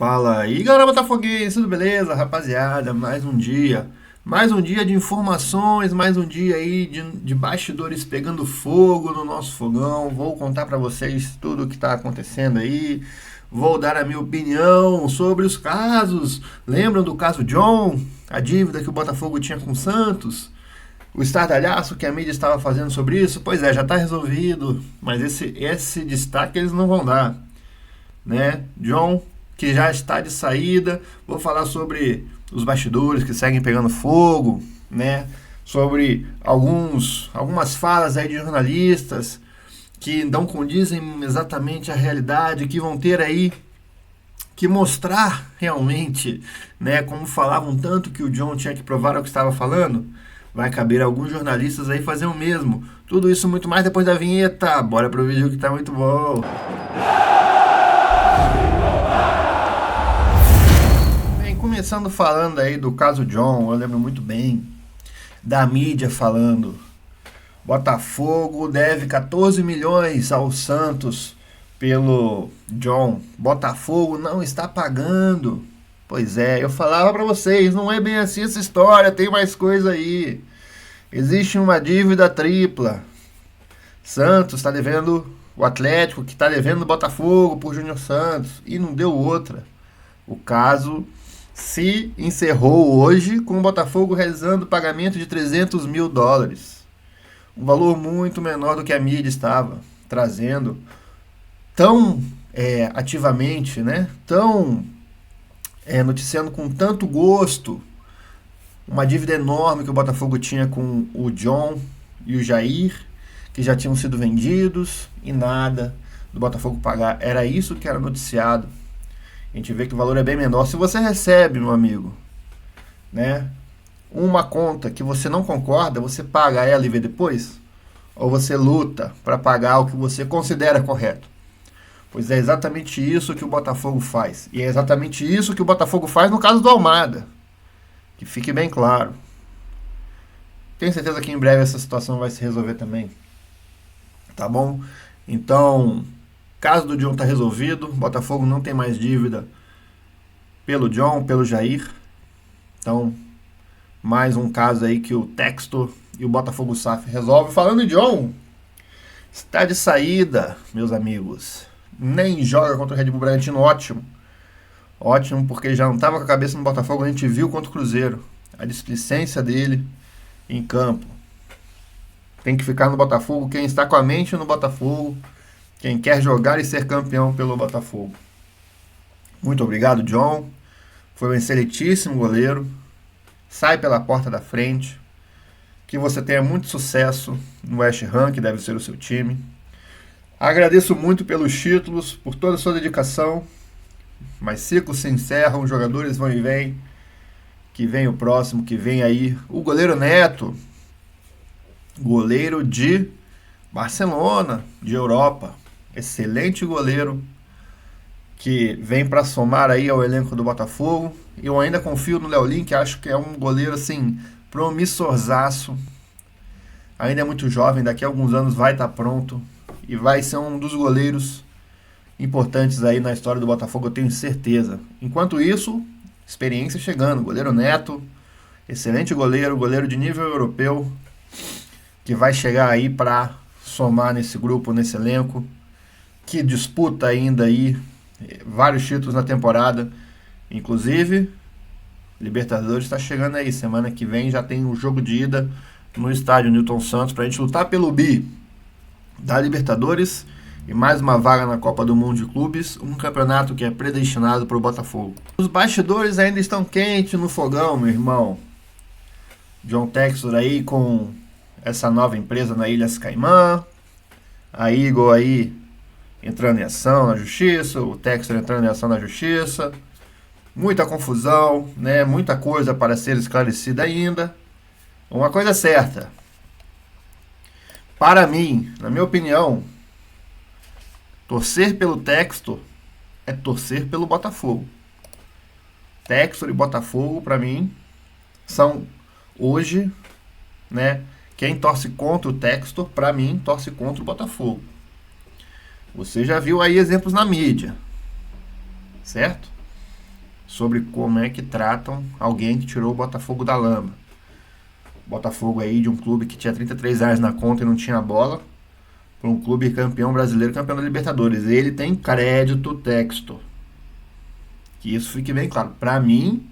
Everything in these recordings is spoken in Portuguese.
Fala aí, galera botafoguense, tudo beleza, rapaziada? Mais um dia de informações, mais um dia aí de bastidores pegando fogo no nosso fogão. Vou contar pra vocês tudo o que tá acontecendo aí. Vou dar a minha opinião sobre os casos. Lembram do caso John? A dívida que o Botafogo tinha com o Santos? O estardalhaço que a mídia estava fazendo sobre isso? Pois é, já tá resolvido, mas esse destaque eles não vão dar, né? John, que já está de saída. Vou falar sobre os bastidores que seguem pegando fogo, né? Sobre algumas falas aí de jornalistas que não condizem exatamente a realidade, que vão ter aí que mostrar realmente, né? Como falavam tanto que o John tinha que provar o que estava falando. Vai caber a alguns jornalistas aí fazer o mesmo. Tudo isso muito mais depois da vinheta. Bora pro vídeo que tá muito bom. Começando falando aí do caso John, eu lembro muito bem da mídia falando: Botafogo deve 14 milhões ao Santos pelo John. Botafogo não está pagando. Pois é, eu falava pra vocês, não é bem assim essa história, tem mais coisa aí. Existe uma dívida tripla. Santos está devendo o Atlético, que está devendo o Botafogo por Júnior Santos, e não deu outra. O caso se encerrou hoje com o Botafogo realizando pagamento de 300 mil dólares. Um valor muito menor do que a mídia estava trazendo tão ativamente, né? Tão noticiando com tanto gosto uma dívida enorme que o Botafogo tinha com o John e o Jair, que já tinham sido vendidos e nada do Botafogo pagar. Era isso que era noticiado. A gente vê que o valor é bem menor. Se você recebe, meu amigo, né, uma conta que você não concorda, você paga ela e vê depois? Ou você luta para pagar o que você considera correto? Pois é exatamente isso que o Botafogo faz. E é exatamente isso que o Botafogo faz no caso do Almada. Que fique bem claro. Tenho certeza que em breve essa situação vai se resolver também. Tá bom? Então, caso do John tá resolvido, Botafogo não tem mais dívida pelo John, pelo Jair. Então, mais um caso aí que o Textor e o Botafogo SAF resolvem. Falando em John, está de saída, meus amigos. Nem joga contra o Red Bull Bragantino, ótimo. Ótimo, porque ele já não estava com a cabeça no Botafogo, a gente viu contra o Cruzeiro. A displicência dele em campo. Tem que ficar no Botafogo quem está com a mente no Botafogo, quem quer jogar e ser campeão pelo Botafogo. Muito obrigado, John. Foi um excelentíssimo goleiro. Sai pela porta da frente. Que você tenha muito sucesso no West Ham, que deve ser o seu time. Agradeço muito pelos títulos, por toda a sua dedicação. Mas ciclos se encerram, os jogadores vão e vêm. Que vem o próximo, que vem aí o goleiro Neto. Goleiro de Barcelona, de Europa. Excelente goleiro que vem para somar aí ao elenco do Botafogo. Eu ainda confio no Léo Lin, que acho que é um goleiro assim promissorzaço. Ainda é muito jovem, daqui a alguns anos vai estar pronto e vai ser um dos goleiros importantes aí na história do Botafogo, eu tenho certeza. Enquanto isso, experiência chegando, goleiro Neto, excelente goleiro, goleiro de nível europeu, que vai chegar aí para somar nesse grupo, nesse elenco, que disputa ainda aí vários títulos na temporada, inclusive Libertadores está chegando aí, semana que vem já tem o jogo de ida no estádio Newton Santos para a gente lutar pelo bi da Libertadores e mais uma vaga na Copa do Mundo de Clubes, um campeonato que é predestinado para o Botafogo. Os bastidores ainda estão quentes no fogão, meu irmão. John Textor aí com essa nova empresa na Ilhas Caimã, a Eagle aí entrando em ação na justiça, o Textor entrando em ação na justiça, muita confusão, né? Muita coisa para ser esclarecida ainda. Uma coisa é certa, para mim, na minha opinião, torcer pelo Textor é torcer pelo Botafogo. Textor e Botafogo, para mim, são hoje, né? Quem torce contra o Textor, para mim, torce contra o Botafogo. Você já viu aí exemplos na mídia, certo? sobre como é que tratam alguém que tirou o Botafogo da lama. Botafogo aí de um clube que tinha 33 reais na conta e não tinha bola, para um clube campeão brasileiro, campeão da Libertadores. Ele tem crédito texto. Que isso fique bem claro. Para mim,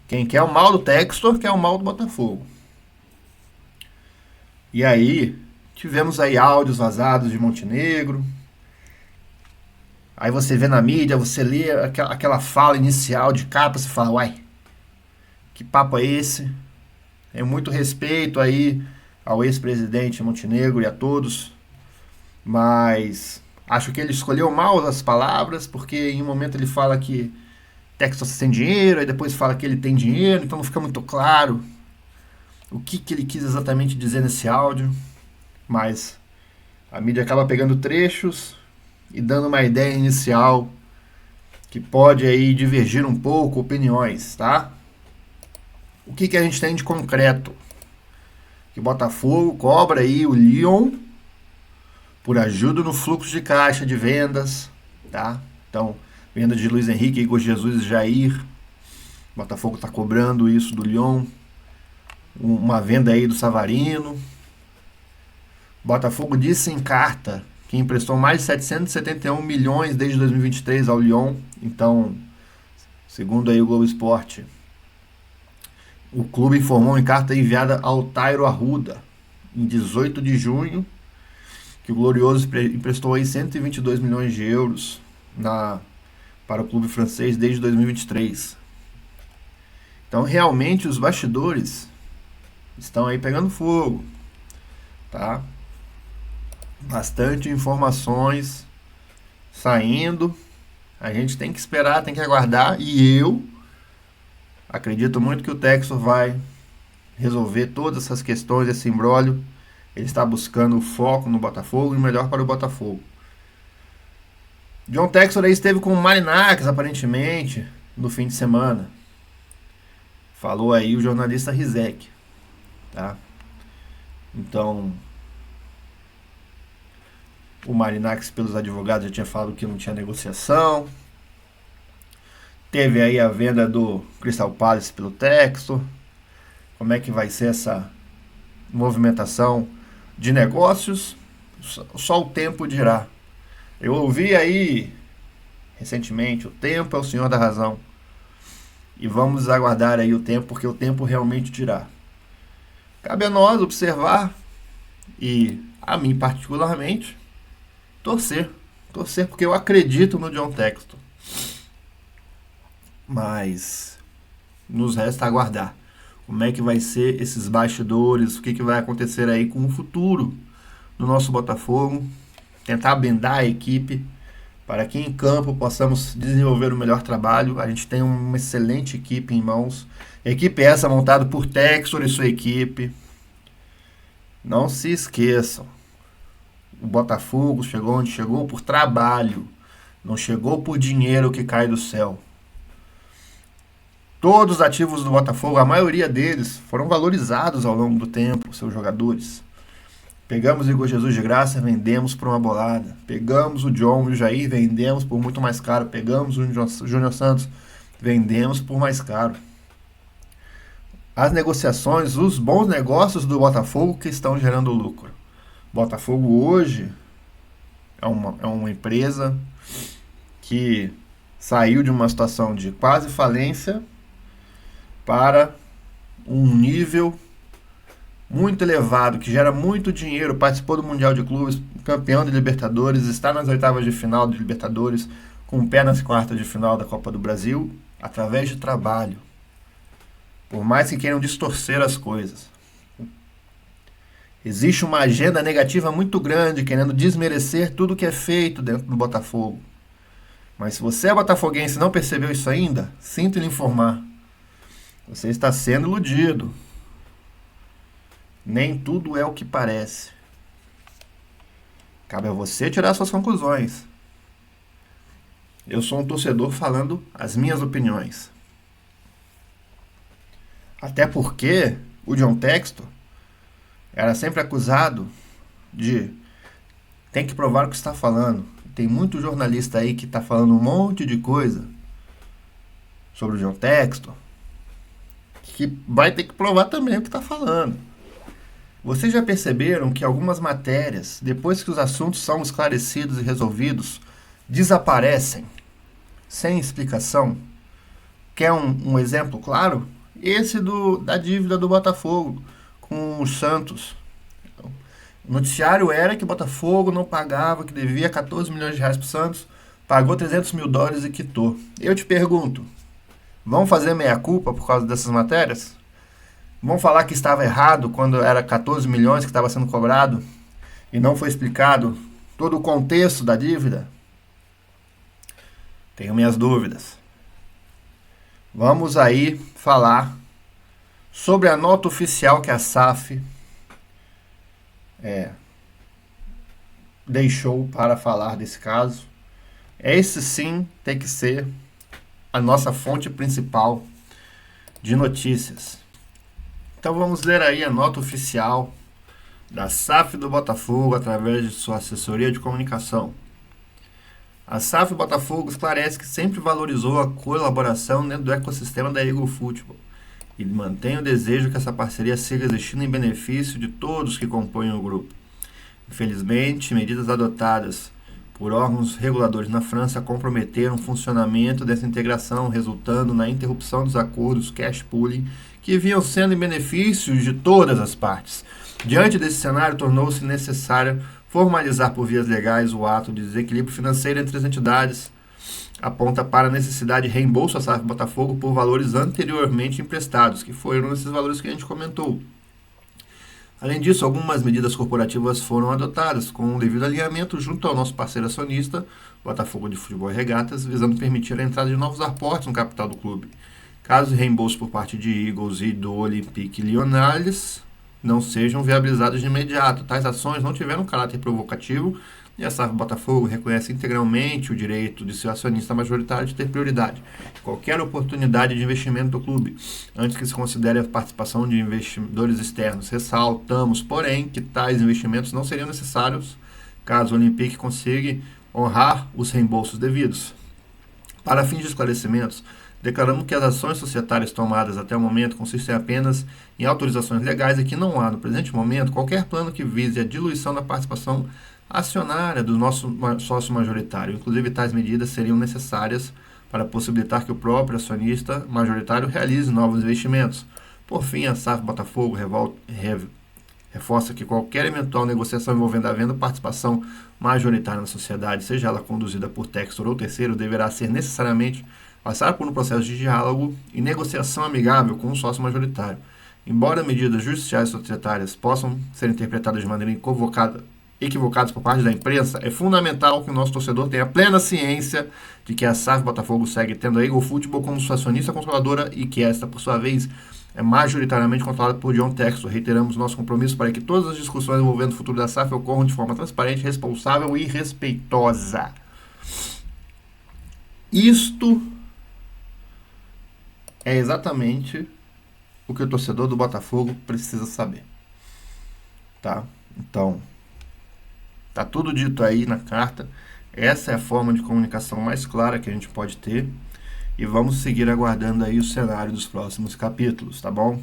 quem quer o mal do Textor quer o mal do Botafogo. E aí, tivemos aí áudios vazados de Montenegro. Aí você vê na mídia, você lê aquela fala inicial de capa, você fala, uai, que papo é esse? É muito respeito aí ao ex-presidente Montenegro e a todos, mas acho que ele escolheu mal as palavras, porque em um momento ele fala que Textor sem dinheiro, aí depois fala que ele tem dinheiro, então não fica muito claro o que ele quis exatamente dizer nesse áudio, mas a mídia acaba pegando trechos e dando uma ideia inicial que pode aí divergir um pouco opiniões, tá? O que a gente tem de concreto? Que o Botafogo cobra aí o Lyon por ajuda no fluxo de caixa de vendas, tá? Então, venda de Luiz Henrique, Igor Jesus e Jair. O Botafogo está cobrando isso do Lyon. Uma venda aí do Savarino. Botafogo disse em carta que emprestou mais de 771 milhões desde 2023 ao Lyon. Então, segundo aí o Globo Esporte, o clube informou em carta enviada ao Tairo Arruda, em 18 de junho, que o Glorioso emprestou aí 122 milhões de euros para o clube francês desde 2023. Então, realmente, os bastidores estão aí pegando fogo, tá? Bastante informações saindo. A gente tem que esperar, tem que aguardar. E eu acredito muito que o Textor vai resolver todas essas questões, esse imbróglio. Ele está buscando o foco no Botafogo e o melhor para o Botafogo. John Textor aí esteve com o Marinax, aparentemente, no fim de semana. Falou aí o jornalista Rizek, tá? Então, o Marinax, pelos advogados, já tinha falado que não tinha negociação. Teve aí a venda do Crystal Palace pelo Textor. Como é que vai ser essa movimentação de negócios? Só o tempo dirá. Eu ouvi aí recentemente, o tempo é o senhor da razão. E vamos aguardar aí o tempo, porque o tempo realmente dirá. Cabe a nós observar e a mim particularmente torcer porque eu acredito no John Textor. Mas nos resta aguardar como é que vai ser esses bastidores, o que vai acontecer aí com o futuro do nosso Botafogo, tentar blindar a equipe para que em campo possamos desenvolver o melhor trabalho. A gente tem uma excelente equipe em mãos, equipe essa montada por Textor e sua equipe. Não se esqueçam, o Botafogo chegou onde chegou por trabalho, não chegou por dinheiro que cai do céu. Todos os ativos do Botafogo, a maioria deles, foram valorizados ao longo do tempo, seus jogadores. Pegamos o Igor Jesus de graça, vendemos por uma bolada. Pegamos o John e o Jair, vendemos por muito mais caro. Pegamos o Júnior Santos, vendemos por mais caro. As negociações, os bons negócios do Botafogo que estão gerando lucro. Botafogo hoje é uma empresa que saiu de uma situação de quase falência para um nível muito elevado, que gera muito dinheiro, participou do Mundial de Clubes, campeão de Libertadores, está nas oitavas de final de Libertadores, com o pé nas quartas de final da Copa do Brasil, através de trabalho. Por mais que queiram distorcer as coisas. Existe uma agenda negativa muito grande, querendo desmerecer tudo que é feito dentro do Botafogo. Mas se você é botafoguense e não percebeu isso ainda, sinto lhe informar. Você está sendo iludido. Nem tudo é o que parece. Cabe a você tirar suas conclusões. Eu sou um torcedor falando as minhas opiniões. Até porque o John Textor era sempre acusado de tem que provar o que está falando. Tem muito jornalista aí que está falando um monte de coisa sobre o John Textor, que vai ter que provar também o que está falando. Vocês já perceberam que algumas matérias, depois que os assuntos são esclarecidos e resolvidos, desaparecem sem explicação? Quer um exemplo claro? Esse da dívida do Botafogo com o Santos. O noticiário era que o Botafogo não pagava, que devia 14 milhões de reais para o Santos, pagou 300 mil dólares e quitou. Eu te pergunto, vão fazer meia-culpa por causa dessas matérias? Vão falar que estava errado quando era 14 milhões que estava sendo cobrado e não foi explicado todo o contexto da dívida? Tenho minhas dúvidas. Vamos aí falar sobre a nota oficial que a SAF deixou para falar desse caso. Esse sim tem que ser a nossa fonte principal de notícias. Então vamos ler aí a nota oficial da SAF do Botafogo através de sua assessoria de comunicação. A SAF Botafogo esclarece que sempre valorizou a colaboração dentro do ecossistema da Eagle Football e mantém o desejo que essa parceria siga existindo em benefício de todos que compõem o grupo. Infelizmente, medidas adotadas por órgãos reguladores na França comprometeram o funcionamento dessa integração, resultando na interrupção dos acordos cash pooling que vinham sendo em benefício de todas as partes. Diante desse cenário, tornou-se necessário formalizar por vias legais o ato de desequilíbrio financeiro entre as entidades, aponta para a necessidade de reembolso à SAF Botafogo por valores anteriormente emprestados, que foram esses valores que a gente comentou. Além disso, algumas medidas corporativas foram adotadas com o devido alinhamento junto ao nosso parceiro acionista, Botafogo de Futebol e Regatas, visando permitir a entrada de novos aportes no capital do clube. Caso de reembolso por parte de Eagles e do Olympique Lyonnais não sejam viabilizados de imediato. Tais ações não tiveram caráter provocativo e a SAF Botafogo reconhece integralmente o direito de seu acionista majoritário de ter prioridade em qualquer oportunidade de investimento do clube, antes que se considere a participação de investidores externos. Ressaltamos, porém, que tais investimentos não seriam necessários caso o Olympique consiga honrar os reembolsos devidos. Para fins de esclarecimentos, declaramos que as ações societárias tomadas até o momento consistem apenas em autorizações legais e que não há, no presente momento, qualquer plano que vise a diluição da participação acionária do nosso sócio majoritário. Inclusive, tais medidas seriam necessárias para possibilitar que o próprio acionista majoritário realize novos investimentos. Por fim, a SAF Botafogo reforça que qualquer eventual negociação envolvendo a venda ou participação majoritária na sociedade, seja ela conduzida por Textor ou terceiro, deverá ser necessariamente passar por um processo de diálogo e negociação amigável com o sócio majoritário. Embora medidas judiciais societárias possam ser interpretadas de maneira equivocadas por parte da imprensa, é fundamental que o nosso torcedor tenha plena ciência de que a SAF Botafogo segue tendo a Eagle Football como sua acionista controladora e que esta, por sua vez, é majoritariamente controlada por John Textor. Reiteramos nosso compromisso para que todas as discussões envolvendo o futuro da SAF ocorram de forma transparente, responsável e respeitosa. Isto é exatamente o que o torcedor do Botafogo precisa saber. Tá? Então, tá tudo dito aí na carta. Essa é a forma de comunicação mais clara que a gente pode ter. E vamos seguir aguardando aí o cenário dos próximos capítulos, tá bom?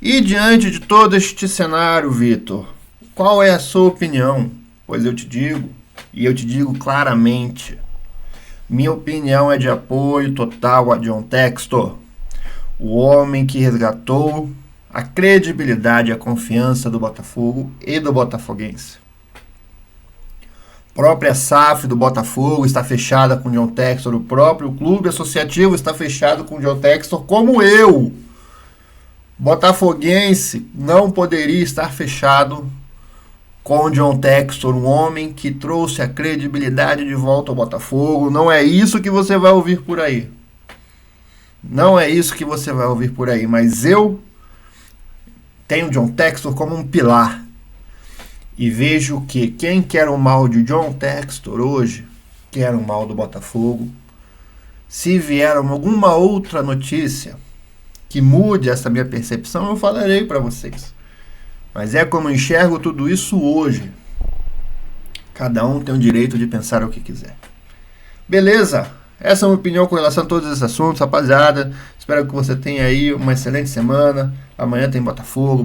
E diante de todo este cenário, Vitor, qual é a sua opinião? Pois eu te digo, e eu te digo claramente, minha opinião é de apoio total a John Textor, o homem que resgatou a credibilidade e a confiança do Botafogo e do botafoguense. A própria SAF do Botafogo está fechada com John Textor, o próprio clube associativo está fechado com John Textor, como eu, botafoguense, não poderia estar fechado com John Textor, um homem que trouxe a credibilidade de volta ao Botafogo. Não é isso que você vai ouvir por aí. Não é isso que você vai ouvir por aí. Mas eu tenho John Textor como um pilar. E vejo que quem quer o mal de John Textor hoje, quer o mal do Botafogo. Se vier alguma outra notícia que mude essa minha percepção, eu falarei para vocês. Mas é como eu enxergo tudo isso hoje. Cada um tem o direito de pensar o que quiser. Beleza? Essa é a minha opinião com relação a todos esses assuntos, rapaziada. Espero que você tenha aí uma excelente semana. Amanhã tem Botafogo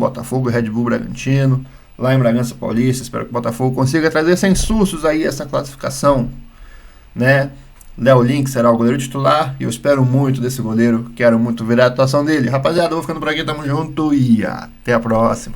e Red Bull Bragantino, lá em Bragança Paulista. Espero que o Botafogo consiga trazer sem sustos aí essa classificação, né? Léo Link será o goleiro titular e eu espero muito desse goleiro. Quero muito ver a atuação dele. Rapaziada, eu vou ficando por aqui, tamo junto e até a próxima.